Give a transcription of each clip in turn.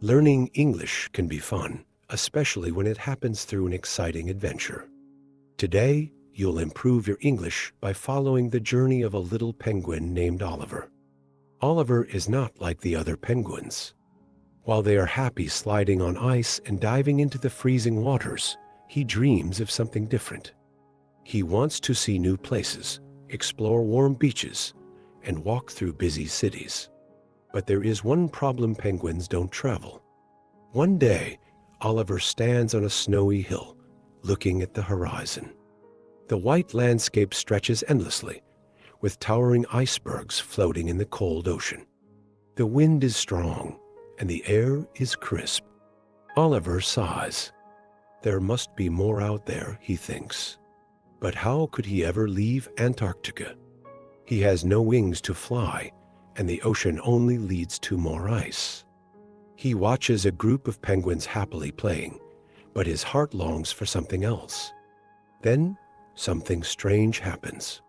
Learning English can be fun, especially when it happens through an exciting adventure. Today, you'll improve your English by following the journey of a little penguin named Oliver. Oliver is not like the other penguins. While they are happy sliding on ice and diving into the freezing waters, he dreams of something different. He wants to see new places, explore warm beaches, and walk through busy cities. But there is one problem: penguins don't travel. One day, Oliver stands on a snowy hill, looking at the horizon. The white landscape stretches endlessly, with towering icebergs floating in the cold ocean. The wind is strong, and the air is crisp. Oliver sighs. There must be more out there, he thinks. But how could he ever leave Antarctica? He has no wings to fly, and the ocean only leads to more ice. He watches a group of penguins happily playing, but his heart longs for something else. Then, something strange happens.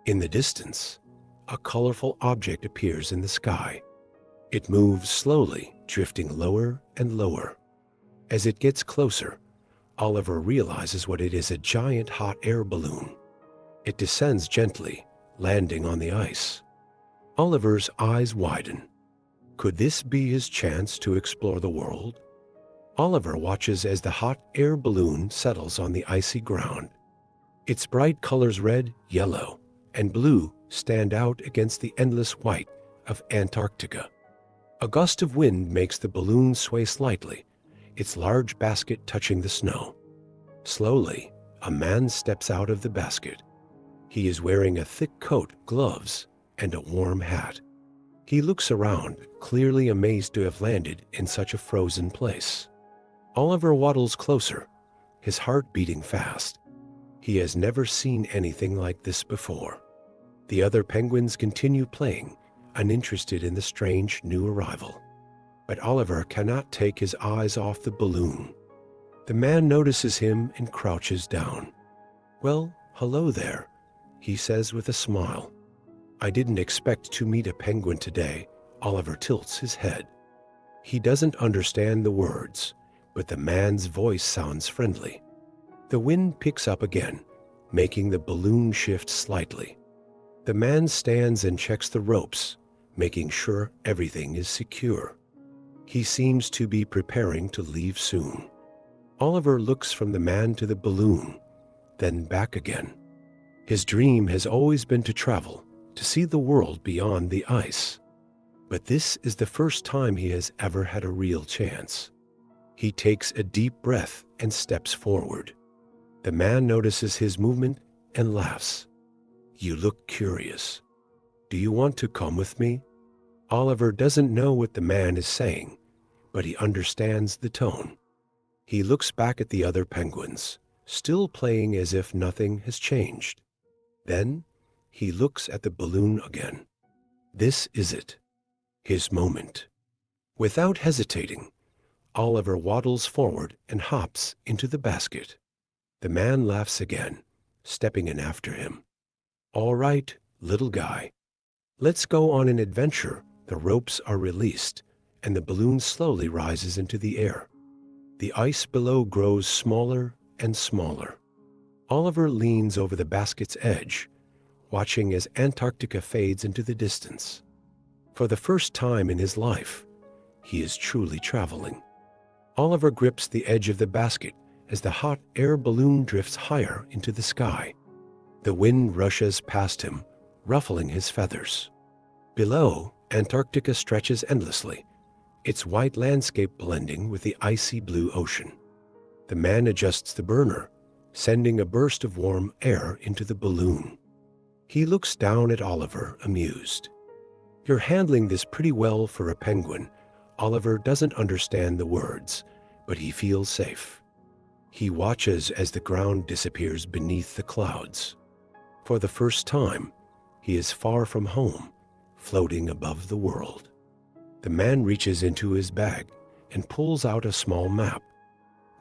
In the distance, a colorful object appears in the sky. It moves slowly, drifting lower and lower. As it gets closer, Oliver realizes what it is: a giant hot air balloon. It descends gently, landing on the ice. Oliver's eyes widen. Could this be his chance to explore the world? Oliver watches as the hot air balloon settles on the icy ground. Its bright colors, red, yellow, and blue, stand out against the endless white of Antarctica. A gust of wind makes the balloon sway slightly, its large basket touching the snow. Slowly, a man steps out of the basket. He is wearing a thick coat, gloves, and a warm hat. He looks around, clearly amazed to have landed in such a frozen place. Oliver waddles closer, his heart beating fast. He has never seen anything like this before. The other penguins continue playing, uninterested in the strange new arrival. But Oliver cannot take his eyes off the balloon. The man notices him and crouches down. "Well, hello there," he says with a smile. "I didn't expect to meet a penguin today." Oliver tilts his head. He doesn't understand the words, but the man's voice sounds friendly. The wind picks up again, making the balloon shift slightly. The man stands and checks the ropes, making sure everything is secure. He seems to be preparing to leave soon. Oliver looks from the man to the balloon, then back again. His dream has always been to travel, to see the world beyond the ice. But this is the first time he has ever had a real chance. He takes a deep breath and steps forward. The man notices his movement and laughs. "You look curious. Do you want to come with me?" Oliver doesn't know what the man is saying, but he understands the tone. He looks back at the other penguins, still playing as if nothing has changed. Then he looks at the balloon again. This is it, his moment. Without hesitating, Oliver waddles forward and hops into the basket. The man laughs again, stepping in after him. "All right, little guy. Let's go on an adventure." The ropes are released, and the balloon slowly rises into the air. The ice below grows smaller and smaller. Oliver leans over the basket's edge, watching as Antarctica fades into the distance. For the first time in his life, he is truly traveling. Oliver grips the edge of the basket as the hot air balloon drifts higher into the sky. The wind rushes past him, ruffling his feathers. Below, Antarctica stretches endlessly, its white landscape blending with the icy blue ocean. The man adjusts the burner, sending a burst of warm air into the balloon. He looks down at Oliver, amused. "You're handling this pretty well for a penguin." Oliver doesn't understand the words, but he feels safe. He watches as the ground disappears beneath the clouds. For the first time, he is far from home, floating above the world. The man reaches into his bag and pulls out a small map.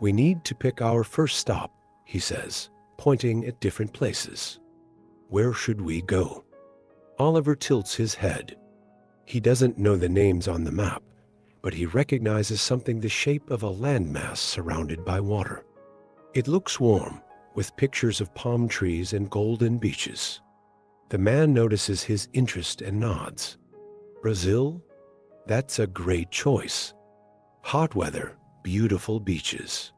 "We need to pick our first stop," he says, pointing at different places. "Where should we go?" Oliver tilts his head. He doesn't know the names on the map, but he recognizes something the shape of a landmass surrounded by water. It looks warm, with pictures of palm trees and golden beaches. The man notices his interest and nods. Brazil? That's a great choice. Hot weather, beautiful beaches.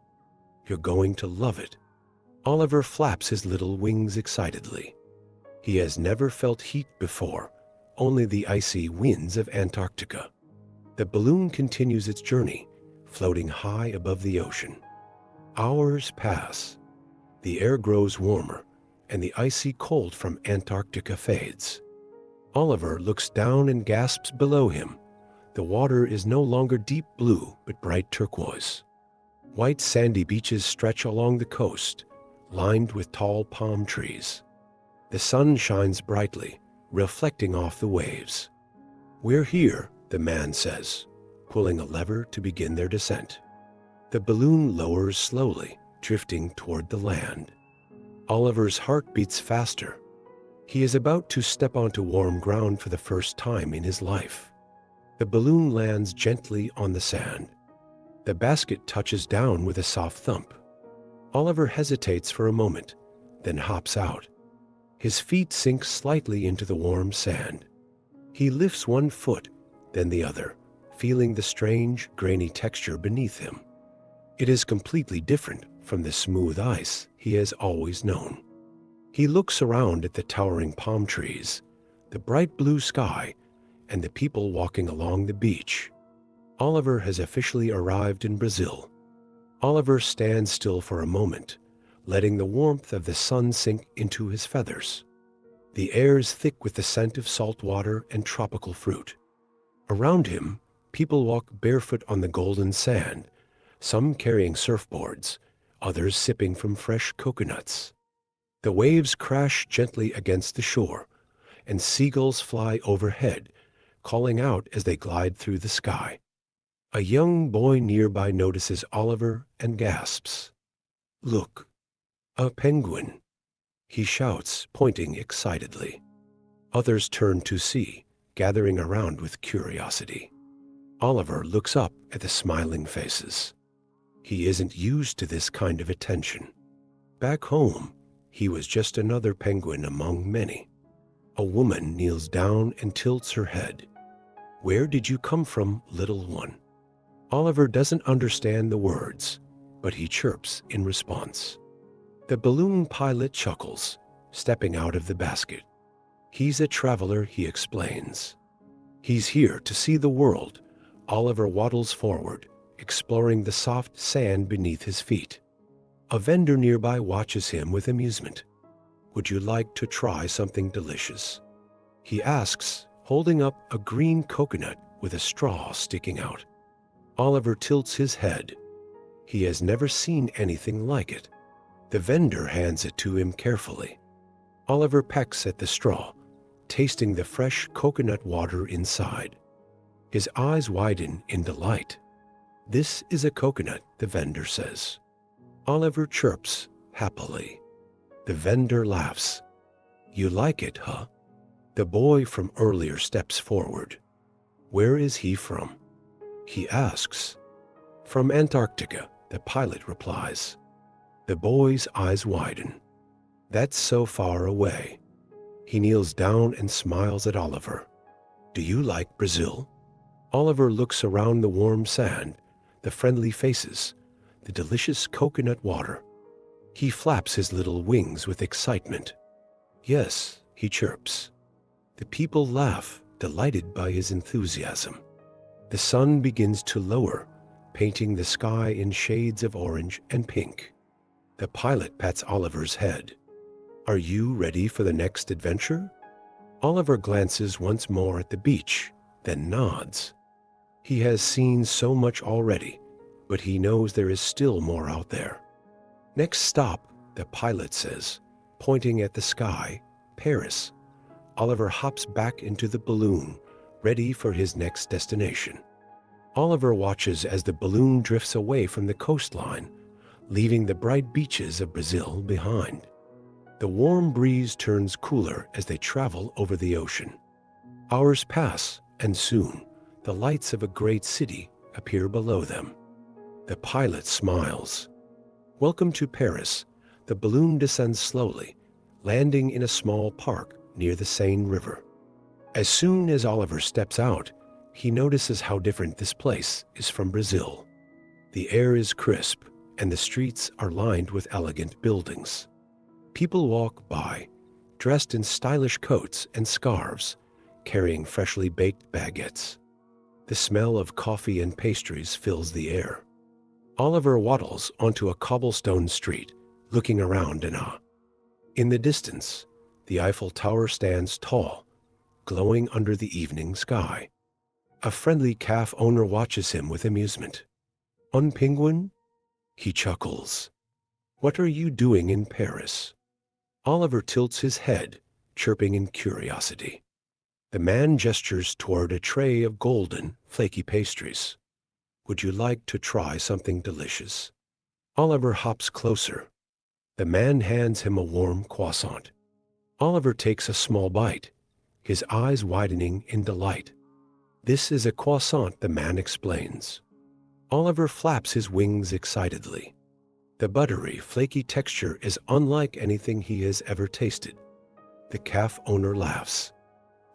You're going to love it. Oliver flaps his little wings excitedly. He has never felt heat before, only the icy winds of Antarctica. The balloon continues its journey, floating high above the ocean. Hours pass. The air grows warmer, and the icy cold from Antarctica fades. Oliver looks down and gasps below him. The water is no longer deep blue, but bright turquoise. White sandy beaches stretch along the coast, lined with tall palm trees. The sun shines brightly, reflecting off the waves. "We're here," the man says, pulling a lever to begin their descent. The balloon lowers slowly, drifting toward the land. Oliver's heart beats faster. He is about to step onto warm ground for the first time in his life. The balloon lands gently on the sand. The basket touches down with a soft thump. Oliver hesitates for a moment, then hops out. His feet sink slightly into the warm sand. He lifts one foot, then the other, feeling the strange, grainy texture beneath him. It is completely different from the smooth ice he has always known. He looks around at the towering palm trees, the bright blue sky, and the people walking along the beach. Oliver has officially arrived in Brazil. Oliver stands still for a moment, letting the warmth of the sun sink into his feathers. The air is thick with the scent of salt water and tropical fruit. Around him, people walk barefoot on the golden sand, some carrying surfboards, others sipping from fresh coconuts. The waves crash gently against the shore, and seagulls fly overhead, calling out as they glide through the sky. A young boy nearby notices Oliver and gasps. "Look, a penguin!" he shouts, pointing excitedly. Others turn to see, gathering around with curiosity. Oliver looks up at the smiling faces. He isn't used to this kind of attention. Back home, he was just another penguin among many. A woman kneels down and tilts her head. "Where did you come from, little one?" Oliver doesn't understand the words, but he chirps in response. The balloon pilot chuckles, stepping out of the basket. He's a traveler, he explains. He's here to see the world. Oliver waddles forward, exploring the soft sand beneath his feet. A vendor nearby watches him with amusement. "Would you like to try something delicious?" he asks, holding up a green coconut with a straw sticking out. Oliver tilts his head. He has never seen anything like it. The vendor hands it to him carefully. Oliver pecks at the straw, tasting the fresh coconut water inside. His eyes widen in delight. "This is a coconut," the vendor says. Oliver chirps happily. The vendor laughs. "You like it, huh?" The boy from earlier steps forward. "Where is he from?" he asks. "From Antarctica," the pilot replies. The boy's eyes widen. "That's so far away." He kneels down and smiles at Oliver. "Do you like Brazil?" Oliver looks around the warm sand, the friendly faces, the delicious coconut water. He flaps his little wings with excitement. "Yes," he chirps. The people laugh, delighted by his enthusiasm. The sun begins to lower, painting the sky in shades of orange and pink. The pilot pats Oliver's head. "Are you ready for the next adventure?" Oliver glances once more at the beach, then nods. He has seen so much already, but he knows there is still more out there. "Next stop," the pilot says, pointing at the sky, "Paris." Oliver hops back into the balloon, ready for his next destination. Oliver watches as the balloon drifts away from the coastline, leaving the bright beaches of Brazil behind. The warm breeze turns cooler as they travel over the ocean. Hours pass, and soon, the lights of a great city appear below them. The pilot smiles. Welcome to Paris. The balloon descends slowly, landing in a small park near the Seine River. As soon as Oliver steps out, he notices how different this place is from Brazil. The air is crisp, and the streets are lined with elegant buildings. People walk by, dressed in stylish coats and scarves, carrying freshly baked baguettes. The smell of coffee and pastries fills the air. Oliver waddles onto a cobblestone street, looking around in awe. In the distance, the Eiffel Tower stands tall, glowing under the evening sky. A friendly calf owner watches him with amusement. "Un penguin?" He chuckles. "What are you doing in Paris?" Oliver tilts his head, chirping in curiosity. The man gestures toward a tray of golden, flaky pastries. "Would you like to try something delicious?" Oliver hops closer. The man hands him a warm croissant. Oliver takes a small bite, his eyes widening in delight. "This is a croissant," the man explains. Oliver flaps his wings excitedly. The buttery, flaky texture is unlike anything he has ever tasted. The calf owner laughs.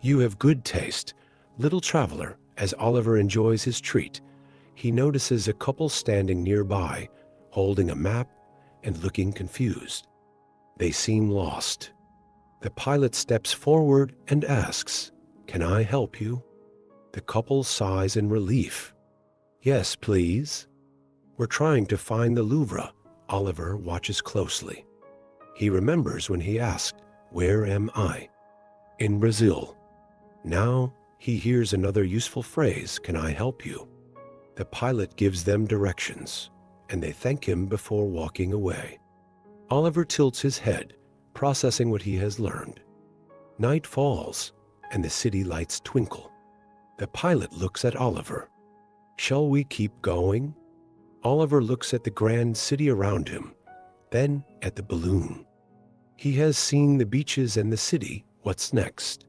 "You have good taste, little traveler." As Oliver enjoys his treat, he notices a couple standing nearby, holding a map and looking confused. They seem lost. The pilot steps forward and asks, "Can I help you?" The couple sighs in relief. "Yes, please." "We're trying to find the Louvre." Oliver watches closely. He remembers when he asked, "Where am I?" "In Brazil." Now he hears another useful phrase, "Can I help you?" The pilot gives them directions, and they thank him before walking away. Oliver tilts his head, processing what he has learned. Night falls, and the city lights twinkle. The pilot looks at Oliver. "Shall we keep going?" Oliver looks at the grand city around him, then at the balloon. He has seen the beaches and the city. What's next?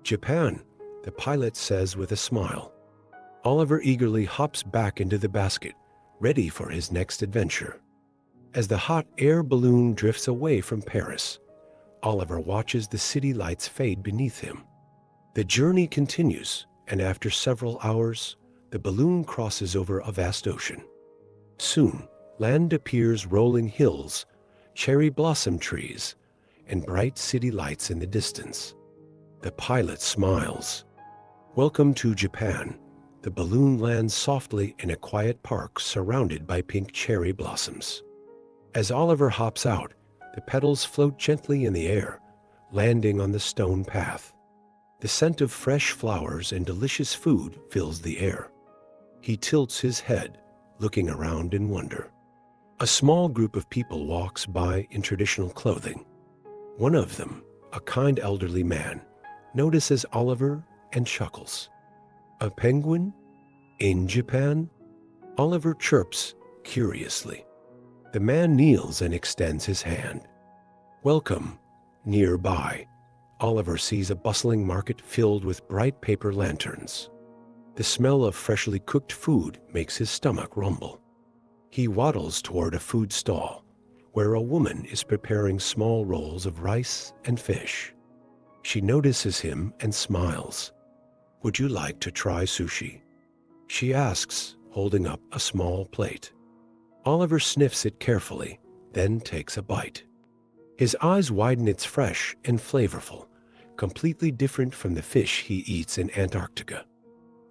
"Japan," the pilot says with a smile. Oliver eagerly hops back into the basket, ready for his next adventure. As the hot air balloon drifts away from Paris, Oliver watches the city lights fade beneath him. The journey continues, and after several hours, the balloon crosses over a vast ocean. Soon, land appears, rolling hills, cherry blossom trees, and bright city lights in the distance. The pilot smiles. "Welcome to Japan." The balloon lands softly in a quiet park surrounded by pink cherry blossoms. As Oliver hops out, the petals float gently in the air, landing on the stone path. The scent of fresh flowers and delicious food fills the air. He tilts his head, looking around in wonder. A small group of people walks by in traditional clothing. One of them, a kind elderly man, notices Oliver and chuckles. "A penguin? In Japan?" Oliver chirps curiously. The man kneels and extends his hand. "Welcome." Nearby, Oliver sees a bustling market filled with bright paper lanterns. The smell of freshly cooked food makes his stomach rumble. He waddles toward a food stall, where a woman is preparing small rolls of rice and fish. She notices him and smiles. "Would you like to try sushi?" she asks, holding up a small plate. Oliver sniffs it carefully, then takes a bite. His eyes widen. It's fresh and flavorful, completely different from the fish he eats in Antarctica.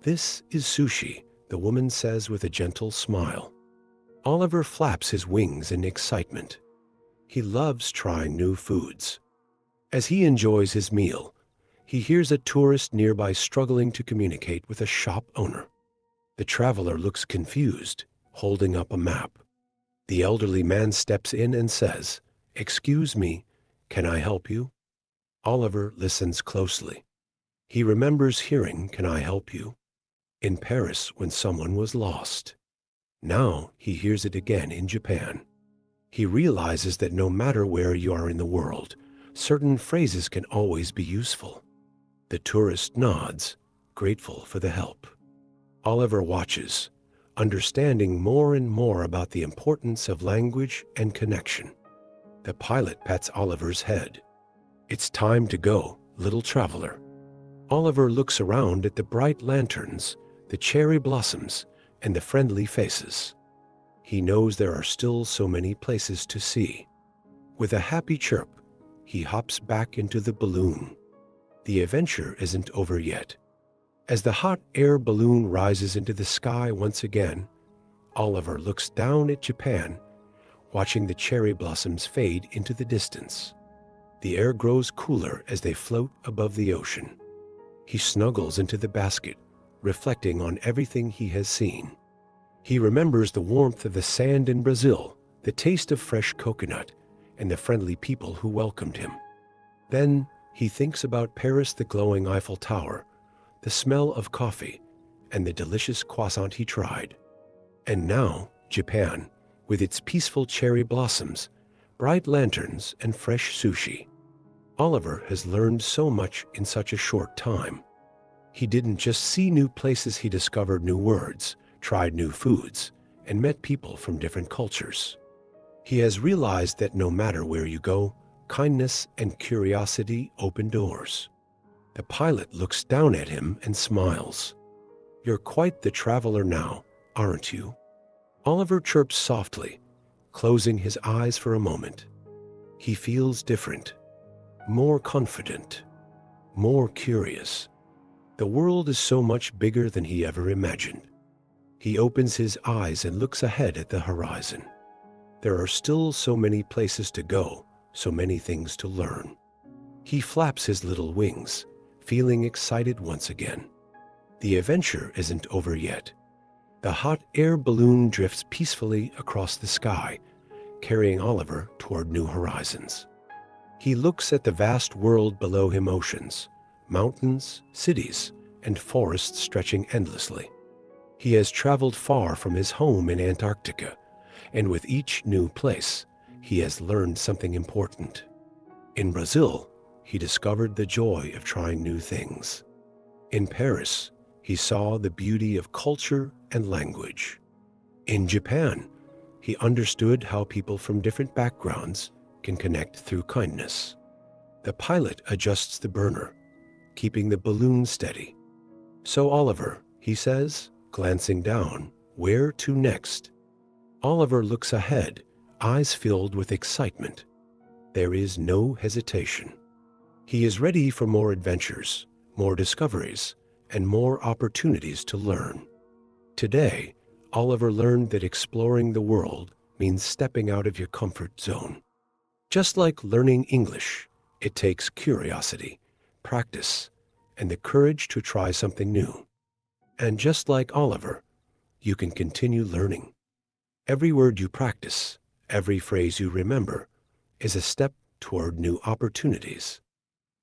"This is sushi," the woman says with a gentle smile. Oliver flaps his wings in excitement. He loves trying new foods. As he enjoys his meal, he hears a tourist nearby struggling to communicate with a shop owner. The traveler looks confused, holding up a map. The elderly man steps in and says, "Excuse me, can I help you?" Oliver listens closely. He remembers hearing, "Can I help you?" in Paris when someone was lost. Now he hears it again in Japan. He realizes that no matter where you are in the world, certain phrases can always be useful. The tourist nods, grateful for the help. Oliver watches, understanding more and more about the importance of language and connection. The pilot pats Oliver's head. "It's time to go, little traveler." Oliver looks around at the bright lanterns, the cherry blossoms, and the friendly faces. He knows there are still so many places to see. With a happy chirp, he hops back into the balloon. The adventure isn't over yet. As the hot air balloon rises into the sky once again, Oliver looks down at Japan, watching the cherry blossoms fade into the distance. The air grows cooler as they float above the ocean. He snuggles into the basket, reflecting on everything he has seen. He remembers the warmth of the sand in Brazil, the taste of fresh coconut, and the friendly people who welcomed him. Then he thinks about Paris, the glowing Eiffel Tower, the smell of coffee, and the delicious croissant he tried. And now, Japan, with its peaceful cherry blossoms, bright lanterns, and fresh sushi. Oliver has learned so much in such a short time. He didn't just see new places, he discovered new words, tried new foods, and met people from different cultures. He has realized that no matter where you go, kindness and curiosity open doors. The pilot looks down at him and smiles. "You're quite the traveler now, aren't you?" Oliver chirps softly, closing his eyes for a moment. He feels different, more confident, more curious. The world is so much bigger than he ever imagined. He opens his eyes and looks ahead at the horizon. There are still so many places to go, so many things to learn. He flaps his little wings, feeling excited once again. The adventure isn't over yet. The hot air balloon drifts peacefully across the sky, carrying Oliver toward new horizons. He looks at the vast world below him, oceans, mountains, cities, and forests stretching endlessly. He has traveled far from his home in Antarctica, and with each new place, he has learned something important. In Brazil, he discovered the joy of trying new things. In Paris, he saw the beauty of culture and language. In Japan, he understood how people from different backgrounds can connect through kindness. The pilot adjusts the burner, keeping the balloon steady. "So Oliver," he says, glancing down, "where to next?" Oliver looks ahead, eyes filled with excitement. There is no hesitation. He is ready for more adventures, more discoveries, and more opportunities to learn. Today, Oliver learned that exploring the world means stepping out of your comfort zone. Just like learning English, it takes curiosity, practice, and the courage to try something new. And just like Oliver, you can continue learning. Every word you practice, every phrase you remember, is a step toward new opportunities.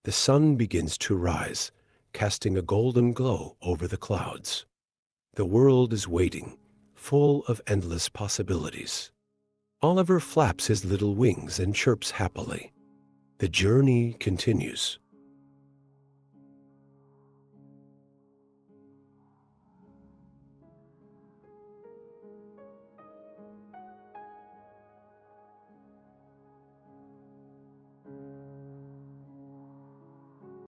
The sun begins to rise, casting a golden glow over the clouds. The world is waiting, full of endless possibilities. Oliver flaps his little wings and chirps happily. The journey continues,